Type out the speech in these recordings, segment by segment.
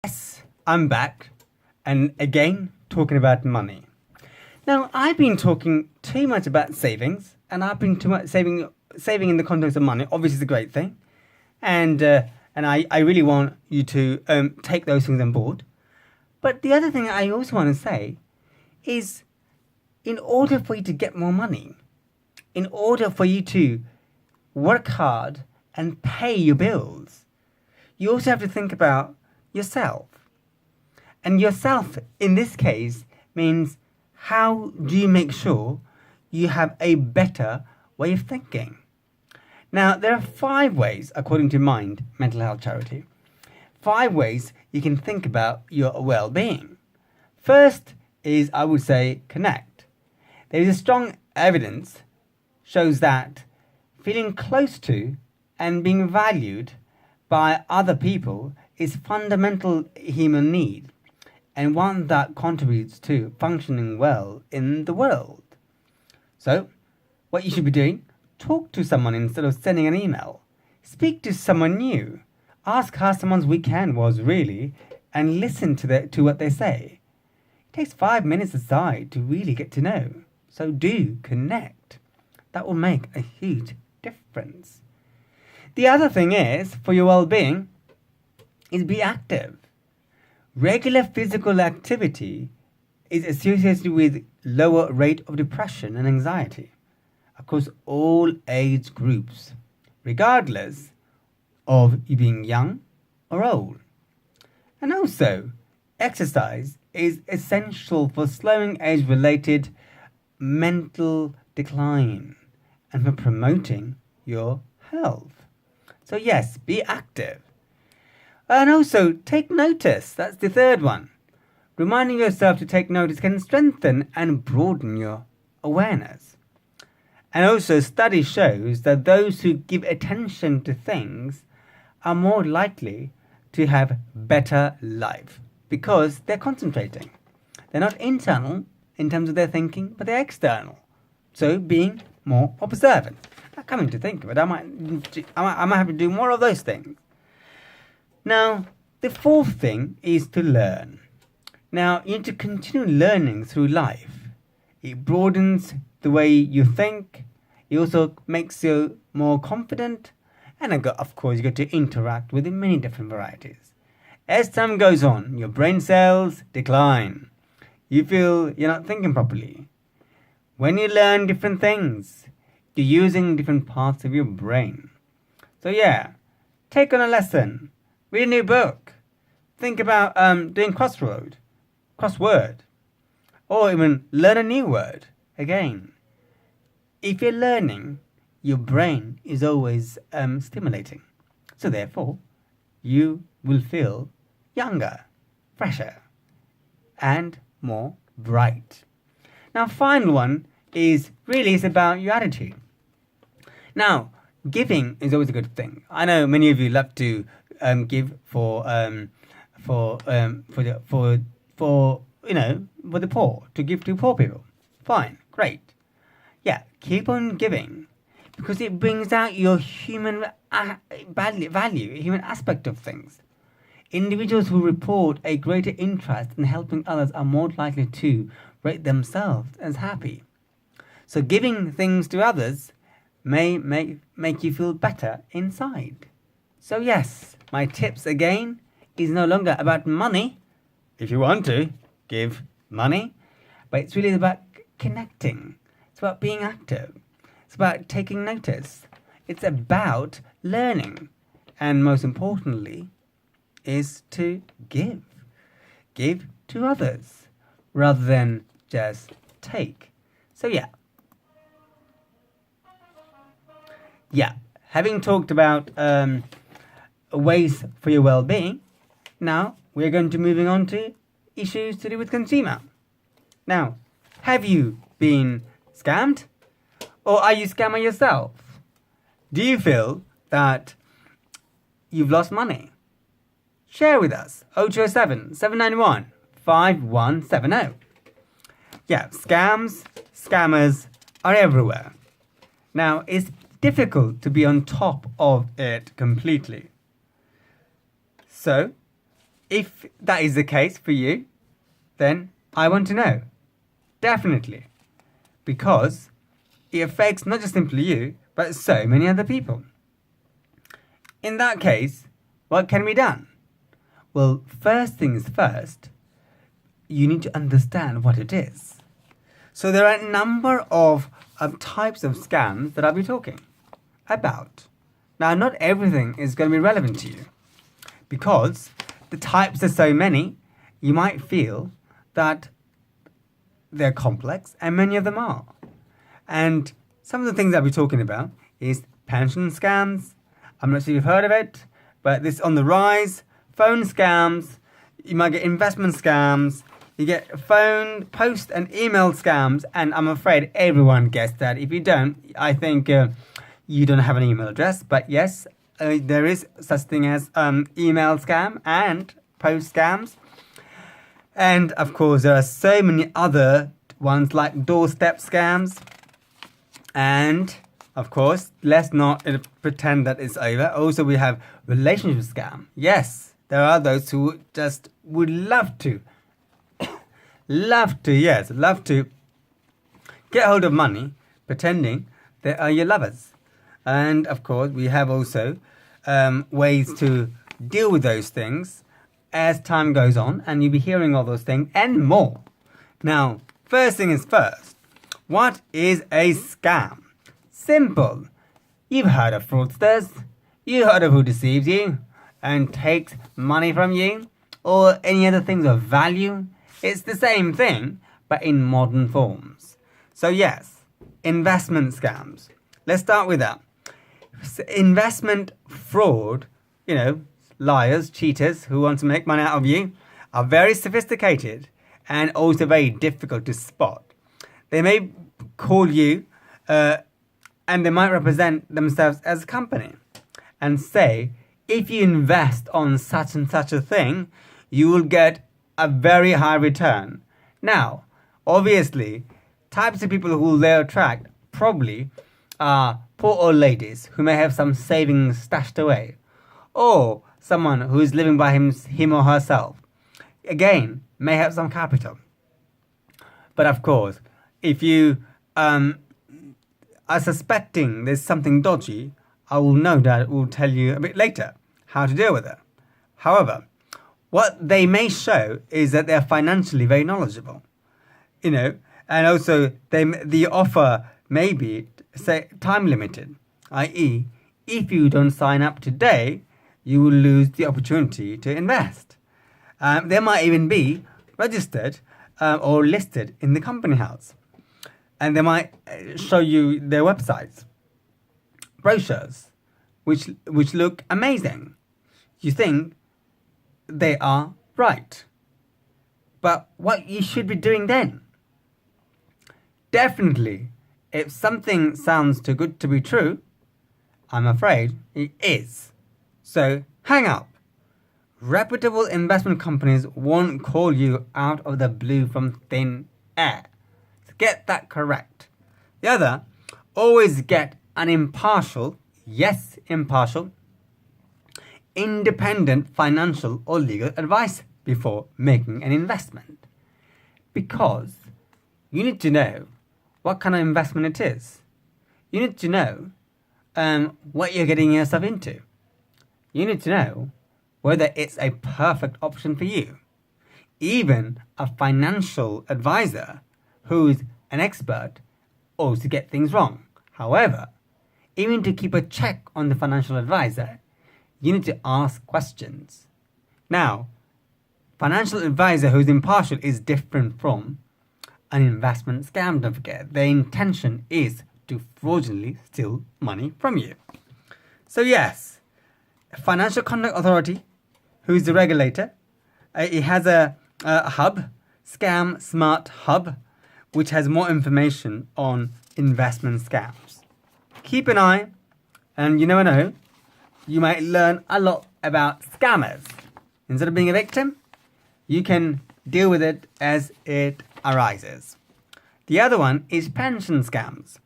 Yes, I'm back, and again talking about money. Now, I've been talking too much about savings, and I've been too much saving in the context of money. Obviously, is a great thing, and I really want you to take those things on board. But the other thing I also want to say is, in order for you to get more money, in order for you to work hard and pay your bills, you also have to think about yourself. And yourself, in this case, means how do you make sure you have a better way of thinking? Now, there are 5 ways, according to Mind Mental Health Charity, 5 ways you can think about your well being. First is, I would say, connect. There is a strong evidence shows that feeling close to and being valued by other people is fundamental human need and one that contributes to functioning well in the world. So, what you should be doing, talk to someone instead of sending an email. Speak to someone new. Ask how someone's weekend was really and listen to what they say. It takes 5 minutes aside to really get to know. So do connect. That will make a huge difference. The other thing is, for your well-being, is be active. Regular physical activity is associated with lower rate of depression and anxiety across all age groups, regardless of you being young or old. And also, exercise is essential for slowing age-related mental decline and for promoting your health. So yes, be active. And also, take notice. That's the third one. Reminding yourself to take notice can strengthen and broaden your awareness. And also, study shows that those who give attention to things are more likely to have better life because they're concentrating. They're not internal in terms of their thinking, but they're external. So, being more observant. Now, coming to think of it, I might have to do more of those things. Now, the fourth thing is to learn. Now, you need to continue learning through life. It broadens the way you think. It also makes you more confident. And of course, you get to interact with many different varieties. As time goes on, your brain cells decline. You feel you're not thinking properly. When you learn different things, you're using different parts of your brain. So yeah, take on a lesson. Read a new book. Think about doing crossword, or even learn a new word again. If you're learning, your brain is always stimulating. So therefore, you will feel younger, fresher, and more bright. Now, final one is about your attitude. Now, giving is always a good thing. I know many of you love to give for the poor, to give to poor people. Fine, great. Yeah, keep on giving because it brings out your human value, human aspect of things. Individuals who report a greater interest in helping others are more likely to rate themselves as happy. So giving things to others may make you feel better inside. So yes, my tips again is no longer about money. If you want to, give money. But it's really about connecting. It's about being active. It's about taking notice. It's about learning. And most importantly, is to give. Give to others rather than just take. So yeah. Having talked about ways for your well-being, now we're going to moving on to issues to do with consumer. Now, have you been scammed? Or are you scamming yourself? Do you feel that you've lost money? Share with us. 0207 791 5170. Yeah, scammers are everywhere. Now, it's difficult to be on top of it completely. So, if that is the case for you, then I want to know. Definitely. Because it affects not just simply you, but so many other people. In that case, what can be done? Well, first things first, you need to understand what it is. So there are a number of types of scams that I'll be talking about. Now, not everything is going to be relevant to you because the types are so many, you might feel that they're complex, and many of them are. And some of the things I'll be talking about is pension scams. I'm not sure if you've heard of it, but this is on the rise. Phone scams. You might get investment scams. You get phone, post, and email scams. And I'm afraid everyone gets that. If you don't, I think you don't have an email address. But yes, there is such thing as email scam and post scams. And of course, there are so many other ones like doorstep scams. And of course, let's not pretend that it's over. Also, we have relationship scam. Yes, there are those who just would love to get hold of money pretending they are your lovers. And of course, we have also ways to deal with those things as time goes on, and you'll be hearing all those things and more. Now, first thing is first, what is a scam? Simple. You've heard of fraudsters. You've heard of who deceives you and takes money from you or any other things of value. It's the same thing, but in modern forms. So yes, investment scams. Let's start with that. Investment fraud, liars, cheaters who want to make money out of you are very sophisticated and also very difficult to spot. They may call you and they might represent themselves as a company and say, if you invest on such and such a thing, you will get a very high return. Now, obviously, types of people who they attract probably are poor old ladies who may have some savings stashed away, or someone who is living by him or herself. Again, may have some capital. But of course, if you are suspecting there's something dodgy, I will no doubt will tell you a bit later how to deal with it. However, what they may show is that they're financially very knowledgeable, and also the offer may be, say, time limited, i.e., if you don't sign up today, you will lose the opportunity to invest. They might even be registered or listed in the company house. And they might show you their websites, brochures, which look amazing. You think they are right. But what you should be doing then? Definitely, if something sounds too good to be true, I'm afraid it is. So hang up. Reputable investment companies won't call you out of the blue from thin air. Get that correct. The other, always get an impartial, yes, impartial, independent financial or legal advice before making an investment. Because you need to know what kind of investment it is. You need to know what you're getting yourself into. You need to know whether it's a perfect option for you. Even a financial advisor who's an expert also get things wrong. However, even to keep a check on the financial advisor, you need to ask questions. Now, financial advisor who's impartial is different from an investment scam. Don't forget, their intention is to fraudulently steal money from you. So yes, Financial Conduct Authority, who's the regulator, it has a hub, Scam Smart Hub, which has more information on investment scams. Keep an eye, and you never know, you might learn a lot about scammers. Instead of being a victim, you can deal with it as it arises. The other one is pension scams.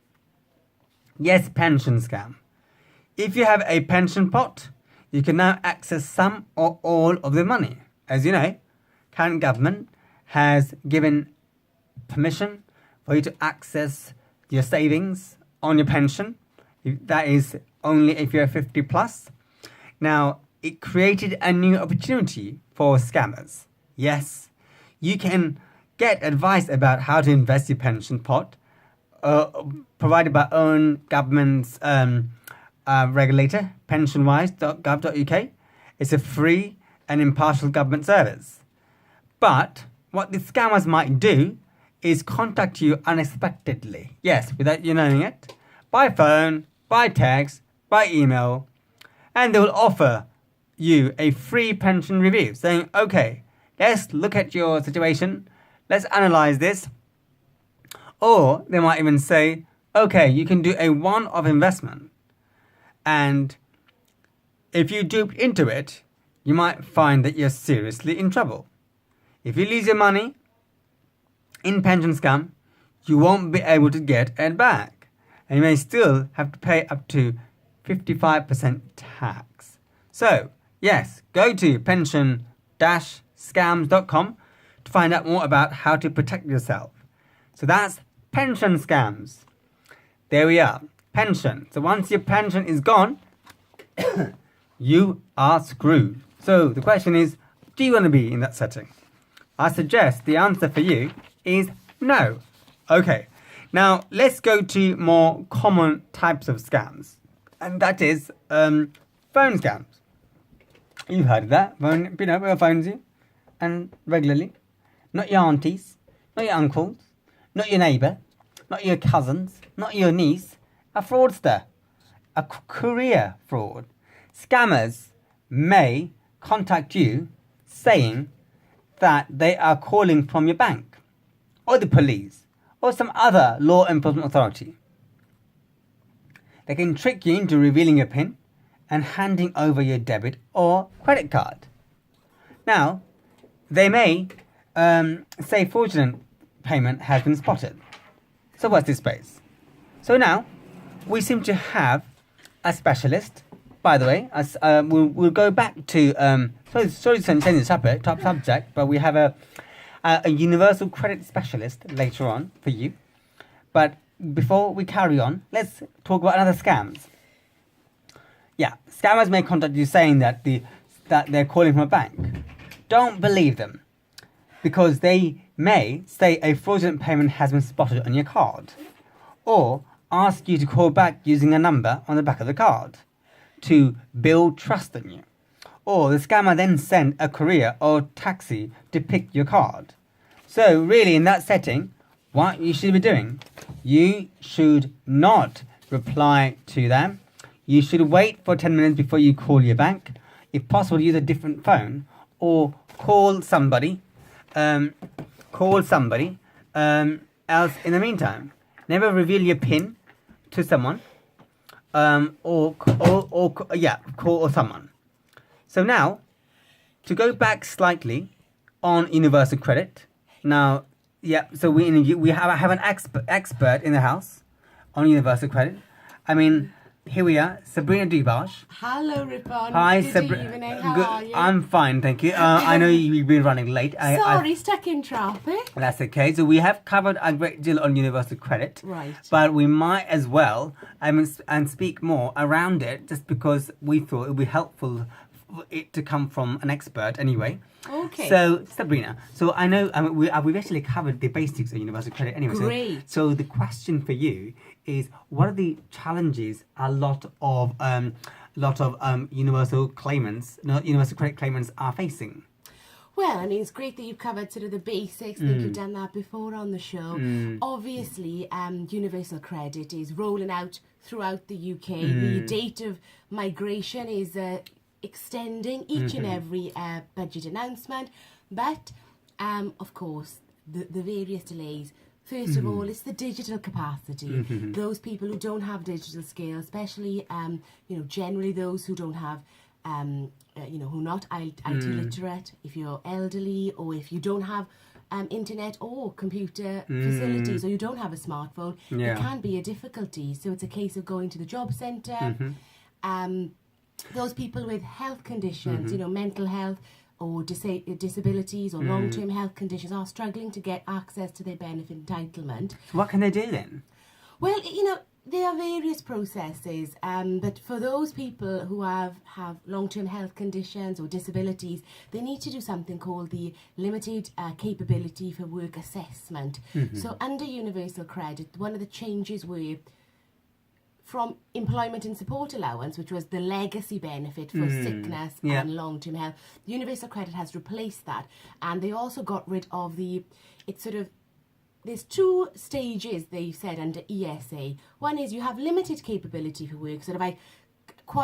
Yes, pension scam. If you have a pension pot, you can now access some or all of the money as you know, current government has given permission for you to access your savings on your pension. That is only if you're 50 plus. Now, it created a new opportunity for scammers. Yes, you can get advice about how to invest your pension pot, provided by own government's regulator, pensionwise.gov.uk. It's a free and impartial government service. But what the scammers might do is contact you unexpectedly. Yes, without you knowing it. By phone, by text, by email. And they will offer you a free pension review saying, okay, let's look at your situation. Let's analyze this. Or they might even say, okay, you can do a one-off investment. And if you duped into it, you might find that you're seriously in trouble. If you lose your money in pension scam, you won't be able to get it back. And you may still have to pay up to 55% tax. So, yes, go to pension-scams.com to find out more about how to protect yourself. So that's pension scams. There we are. Pension. So once your pension is gone, you are screwed. So the question is, do you want to be in that setting? I suggest the answer for you is no. Okay, now let's go to more common types of scams. And that is phone scams. You've heard of that. People phones you and regularly. Not your aunties, not your uncles, not your neighbour, not your cousins, not your niece. A fraudster. A courier fraud. Scammers may contact you saying that they are calling from your bank or the police or some other law enforcement authority. They can trick you into revealing your PIN and handing over your debit or credit card. Now, they may say fraudulent payment has been spotted. So what's this space? So now, we seem to have a specialist. By the way, we'll go back to sorry to change the top subject, but we have a universal credit specialist later on for you. But before we carry on, let's talk about another scams. Yeah, scammers may contact you saying that they're calling from a bank. Don't believe them, because they may say a fraudulent payment has been spotted on your card, or ask you to call back using a number on the back of the card to build trust in you. Or the scammer then send a courier or taxi to pick your card. So really, in that setting, what you should be doing, you should not reply to them. You should wait for 10 minutes before you call your bank. If possible, use a different phone or call somebody else in the meantime. Never reveal your PIN to someone, call someone. So now, to go back slightly on universal credit. Now, yeah, so we have an expert in the house on universal credit. I mean, here we are, Sabrina Dubois. Hello, Rippon. Hi, Good evening. How are you? I'm fine, thank you. I know you've been running late. Sorry, stuck in traffic. That's okay. So we have covered a great deal on universal credit. Right. But we might as well and speak more around it, just because we thought it would be helpful for it to come from an expert anyway. Okay. So, Sabrina, so I know we've actually covered the basics of universal credit anyway. Great. So the question for you is, what are the challenges a lot of universal credit claimants are facing? Well, I mean, it's great that you've covered sort of the basics. I think you've done that before on the show. Obviously, universal credit is rolling out throughout the UK. The date of migration is extending each and every budget announcement. But, of course, the various delays. First of all, it's the digital capacity. Those people who don't have digital skills, especially, generally those who don't have, who are not IT literate, if you're elderly, or if you don't have internet or computer facilities, or you don't have a smartphone, it can be a difficulty. So it's a case of going to the job centre. Those people with health conditions, mental health, or disabilities or long-term health conditions are struggling to get access to their benefit entitlement. So what can they do then? Well, you know, there are various processes, but for those people who have long-term health conditions or disabilities, they need to do something called the Limited Capability for Work Assessment. So under Universal Credit, one of the changes were from employment and support allowance, which was the legacy benefit for sickness and long-term health. Universal Credit has replaced that, and they also got rid of there's two stages, they've said, under ESA. One is you have limited capability for work,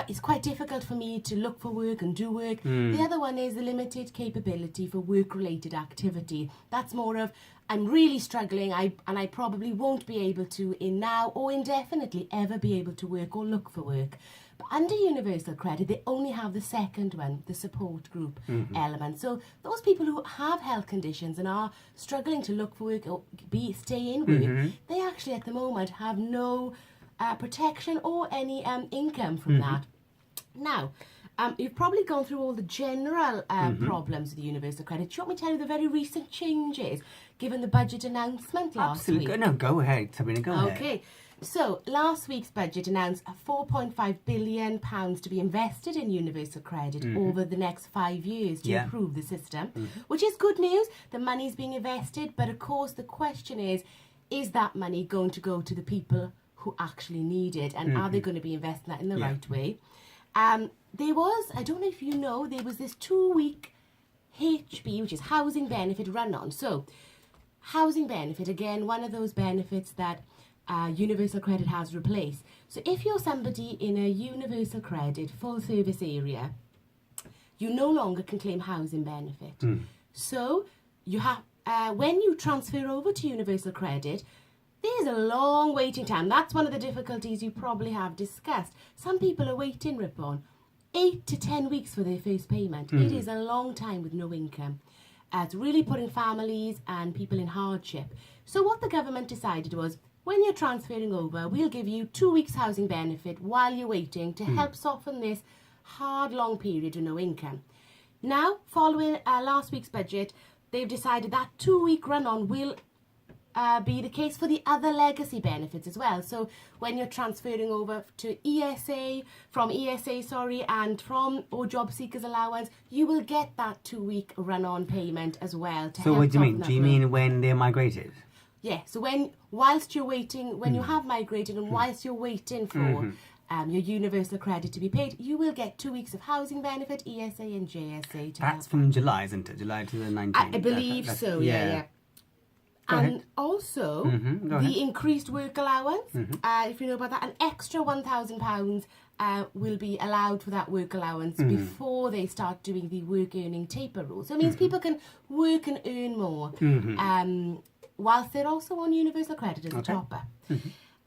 it's quite difficult for me to look for work and do work. The other one is the limited capability for work-related activity. That's more of, I'm really struggling, and I probably won't be able to in now or indefinitely ever be able to work or look for work. But under Universal Credit, they only have the second one, the support group element. So those people who have health conditions and are struggling to look for work or stay in work, they actually at the moment have no protection or any income from that. Now, you've probably gone through all the general problems with the Universal Credit. Do you want me to tell you the very recent changes given the budget announcement last week? Absolutely. No, go ahead, Sabrina, go ahead. Okay. So, last week's budget announced £4.5 billion to be invested in Universal Credit over the next 5 years to improve the system, which is good news. The money's being invested, but of course the question is that money going to go to the people who actually need it, and are they going to be investing that in the right way? There was, I don't know if you know, there was this 2-week HB, which is housing benefit run-on. So, housing benefit, again, one of those benefits that Universal Credit has replaced. So if you're somebody in a Universal Credit full service area, you no longer can claim housing benefit. So you have when you transfer over to Universal Credit, there's a long waiting time. That's one of the difficulties you probably have discussed. Some people are waiting, Ripon, 8 to 10 weeks for their first payment. It is a long time with no income. It's really putting families and people in hardship. So what the government decided was, when you're transferring over, we'll give you 2 weeks housing benefit while you're waiting to help soften this hard, long period of no income. Now, following last week's budget, they've decided that 2-week run-on will be the case for the other legacy benefits as well. So when you're transferring over to ESA, and from or job seekers allowance, you will get that 2-week run-on payment as well. So what do you mean? Do you mean when they're migrated? Yeah, so whilst you're waiting, when you have migrated and whilst you're waiting for your Universal Credit to be paid, you will get 2 weeks of housing benefit, ESA and JSA. That's from July, isn't it? July 2019. I believe so, yeah. And also, the increased work allowance, if you know about that, an extra £1,000 will be allowed for that work allowance before they start doing the work earning taper rule. So it means people can work and earn more. Whilst they're also on Universal Credit as a topper.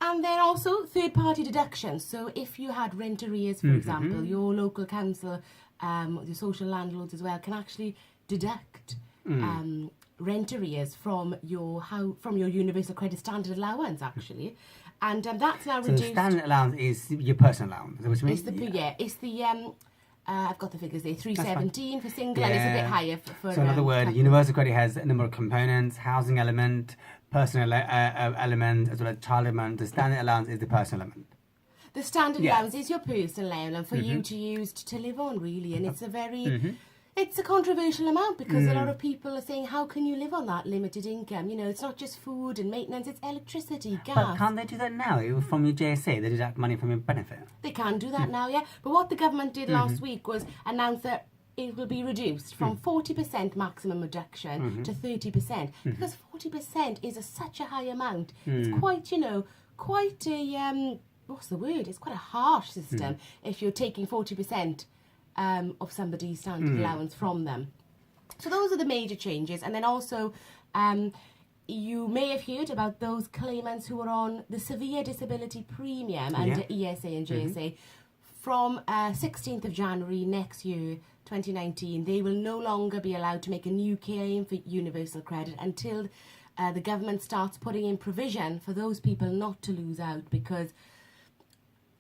And then also third-party deductions. So if you had rent arrears, for example, your local council, your social landlords as well, can actually deduct rent arrears from your Universal Credit standard allowance, actually. And that's now reduced. So standard allowance is your personal allowance, is that what you mean? It's the I've got the figures there, 317 for single, and it's a bit higher for so in other words, Universal Credit has a number of components: housing element, personal element, as well as child element. The standard allowance is the personal element. The standard allowance is your personal allowance for you to use to live on, really, and it's a very it's a controversial amount because a lot of people are saying, how can you live on that limited income? You know, it's not just food and maintenance, it's electricity, gas. But can't they do that now? From your JSA, they deduct money from your benefit. They can do that now, yeah. But what the government did last week was announce that it will be reduced from 40% maximum reduction to 30%. Because 40% is such a high amount. It's quite, quite a, what's the word? It's quite a harsh system if you're taking 40% of somebody's standard allowance from them. So those are the major changes. And then also, you may have heard about those claimants who are on the severe disability premium under ESA and JSA. From 16th of January next year, 2019, they will no longer be allowed to make a new claim for Universal Credit until the government starts putting in provision for those people not to lose out, because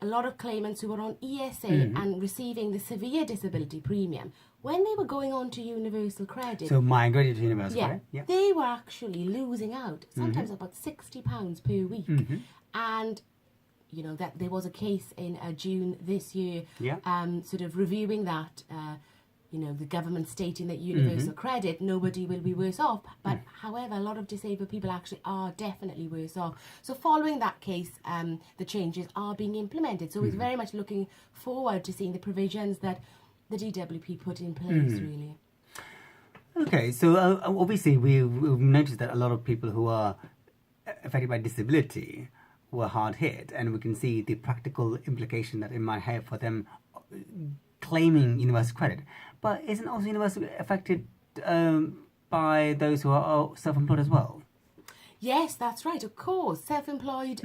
a lot of claimants who are on ESA and receiving the severe disability premium when they were going on to Universal Credit, So migrated to Universal Credit. Yeah. they were actually losing out, sometimes about £60 per week. And, you know, that there was a case in June this year, sort of reviewing that, you know, the government stating that Universal Credit, nobody will be worse off. But however, a lot of disabled people actually are definitely worse off. So following that case, the changes are being implemented. So we're very much looking forward to seeing the provisions that the DWP put in place, really. Okay, so obviously we've noticed that a lot of people who are affected by disability were hard hit, and we can see the practical implication that it might have for them claiming universal credit. But isn't also universal affected by those who are self-employed as well? Yes, that's right. Of course, self-employed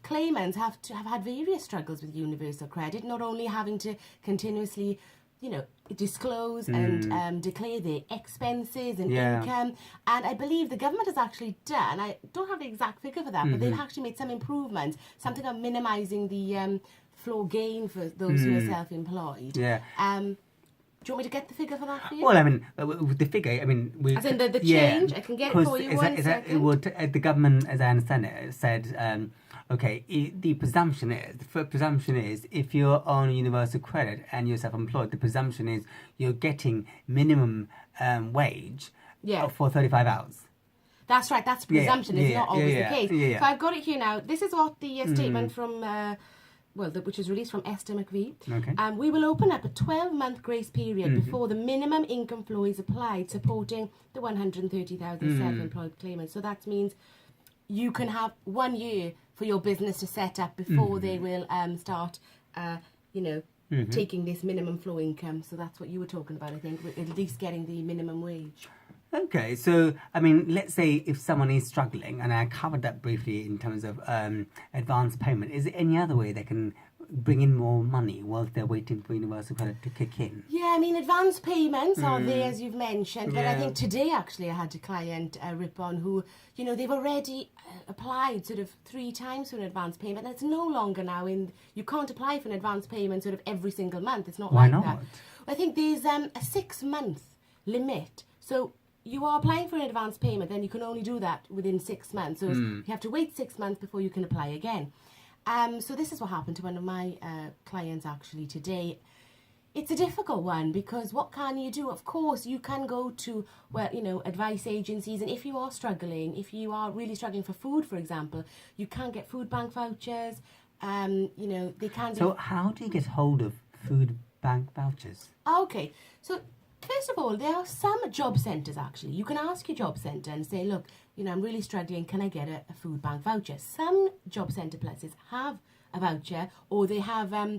claimants have had various struggles with universal credit, not only having to continuously, you know, disclose and declare their expenses and income. And I believe the government has actually done, I don't have the exact figure for that, but they've actually made some improvements, something on minimising the floor gain for those who are self-employed. Yeah. Do you want me to get the figure for that for you? Well, I mean, with the figure, I mean... As in the change? I can get it for you one second. The government, as I understand it, said, okay, the presumption is if you're on universal credit and you're self-employed, the presumption is you're getting minimum wage for 35 hours. That's right, that's presumption. It's not always the case. So I've got it here now. This is what the statement from... which is released from Esther McVie. Okay. We will open up a 12-month grace period before the minimum income floor is applied, supporting the 130,000 self-employed claimants. So that means you can have 1 year for your business to set up before they will start, taking this minimum floor income. So that's what you were talking about, I think, at least getting the minimum wage. Okay, so, I mean, let's say if someone is struggling, and I covered that briefly in terms of advance payment, is there any other way they can bring in more money whilst they're waiting for universal credit to kick in? Yeah, I mean, advance payments are there, as you've mentioned, but I think today, actually, I had a client, Ripon, who, you know, they've already applied sort of 3 times for an advance payment, and it's no longer now you can't apply for an advance payment sort of every single month. It's not Why like not? that. I think there's a 6-month limit. So you are applying for an advance payment, then you can only do that within 6 months. So you have to wait 6 months before you can apply again. So this is what happened to one of my clients actually today. It's a difficult one because what can you do? Of course, you can go to, advice agencies, and if you are struggling, if you are really struggling for food, for example, you can get food bank vouchers. They can. So how do you get hold of food bank vouchers? Okay, so first of all, there are some job centres actually. You can ask your job centre and say, look, I'm really struggling, can I get a food bank voucher? Some job centre places have a voucher, or they have a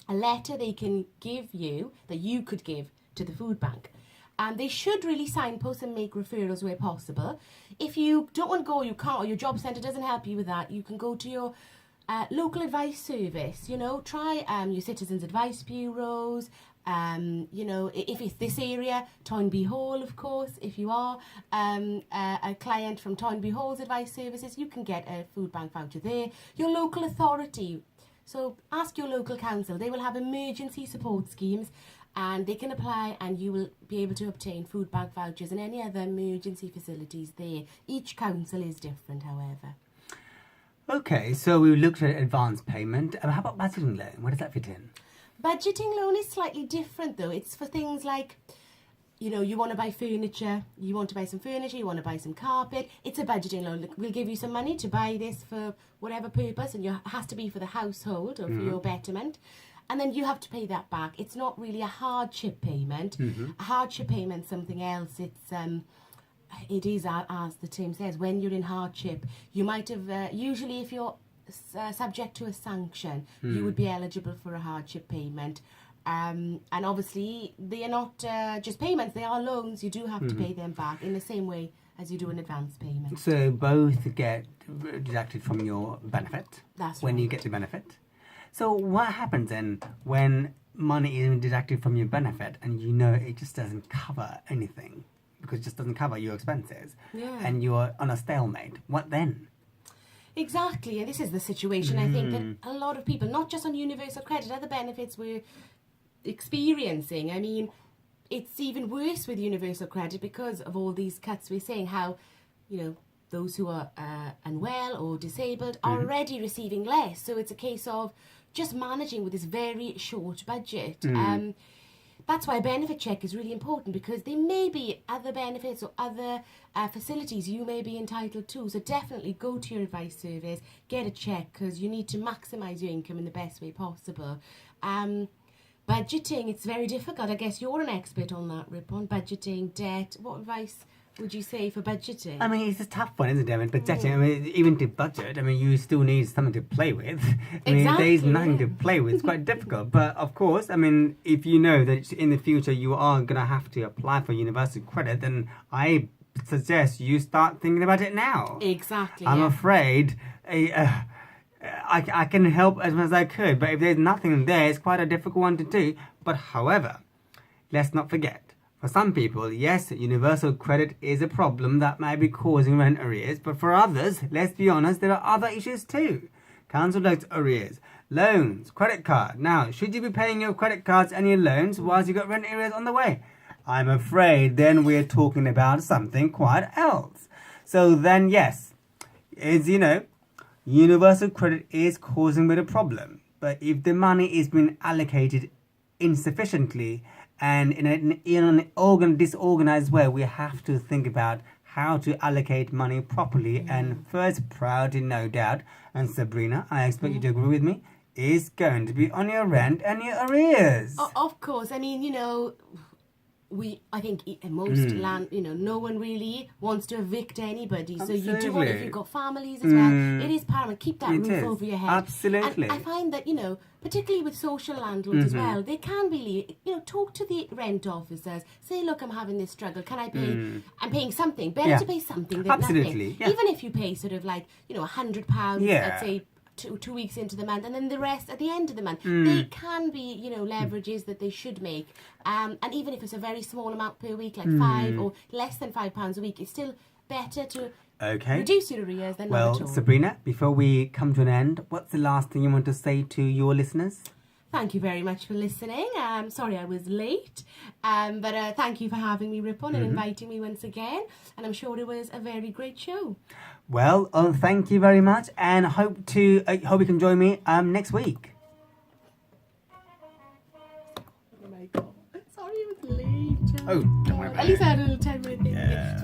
letter they can give you that you could give to the food bank. And they should really signpost and make referrals where possible. If you don't want to go, you can't, or your job centre doesn't help you with that, you can go to your local advice service. Try your Citizens Advice Bureaus. If it's this area, Toynbee Hall, of course, if you are a client from Toynbee Hall's advice services, you can get a food bank voucher there. Your local authority, so ask your local council, they will have emergency support schemes and they can apply and you will be able to obtain food bank vouchers and any other emergency facilities there. Each council is different, however. Okay, so we looked at advance payment. How about budgeting loan? Where does that fit in? Budgeting loan is slightly different though. It's for things like, you want to buy furniture, you want to buy some furniture, you want to buy some carpet. It's a budgeting loan. We'll give you some money to buy this for whatever purpose, and it has to be for the household or for your betterment. And then you have to pay that back. It's not really a hardship payment. A hardship payment, something else. It is, as the term says, when you're in hardship, you might have, usually if you're subject to a sanction, you would be eligible for a hardship payment. And obviously, they are not just payments, they are loans. You do have to pay them back in the same way as you do an advance payment. So both get deducted from your benefit. That's when right. you get the benefit. So what happens then when money is deducted from your benefit and it just doesn't cover anything? Because it just doesn't cover your expenses. Yeah. And you're on a stalemate. What then? Exactly, and this is the situation I think that a lot of people, not just on universal credit, other benefits we're experiencing. I mean, it's even worse with universal credit because of all these cuts we're saying, how, you know, those who are unwell or disabled are already receiving less. So it's a case of just managing with this very short budget. That's why a benefit check is really important, because there may be other benefits or other facilities you may be entitled to. So definitely go to your advice service, get a check, because you need to maximise your income in the best way possible. Budgeting, it's very difficult. I guess you're an expert on that, Ripon. Budgeting, debt. What advice would you say for budgeting? I mean, it's a tough one, isn't it? I mean, budgeting, I mean, even to budget, I mean, you still need something to play with. I mean, if there's nothing to play with, it's quite difficult. But of course, I mean, if you know that in the future you are going to have to apply for universal credit, then I suggest you start thinking about it now. Exactly. I'm afraid I can help as much as I could, but if there's nothing there, it's quite a difficult one to do. But however, let's not forget, for some people, yes, universal credit is a problem that may be causing rent arrears, but for others, let's be honest, there are other issues too. Council tax arrears, loans, credit card. Now, should you be paying your credit cards and your loans whilst you've got rent arrears on the way? I'm afraid then we're talking about something quite else. So then, yes, it's, you know, universal credit is causing a bit of problem. But if the money is being allocated insufficiently and in an disorganized way, we have to think about how to allocate money properly. And first priority, no doubt, and Sabrina, I expect you to agree with me, is going to be on your rent and your arrears. Of course. I mean, you know, I think most land, you know, no one really wants to evict anybody. Absolutely. So you do want, if you've got families as well, it is paramount. Keep that roof over your head. Absolutely. And I find that, you know, particularly with social landlords as well, they can really, you know, talk to the rent officers. Say, look, I'm having this struggle. Can I pay? I'm paying something. Better to pay something than nothing. Yeah. Even if you pay sort of like, you know, £100, let's say, 2 weeks into the month, and then the rest at the end of the month. They can be, you know, leverages that they should make. And even if it's a very small amount per week, like £5 or less than £5 a week, it's still better to reduce your arrears than not at all. Well, Sabrina, before we come to an end, what's the last thing you want to say to your listeners? Thank you very much for listening. Sorry I was late, but thank you for having me, Ripon, and inviting me once again. And I'm sure it was a very great show. Well, thank you very much, and hope you can join me next week. Oh my God! Sorry I was late. Oh, don't worry about it. At least I had a little 10-minute thing. Yeah.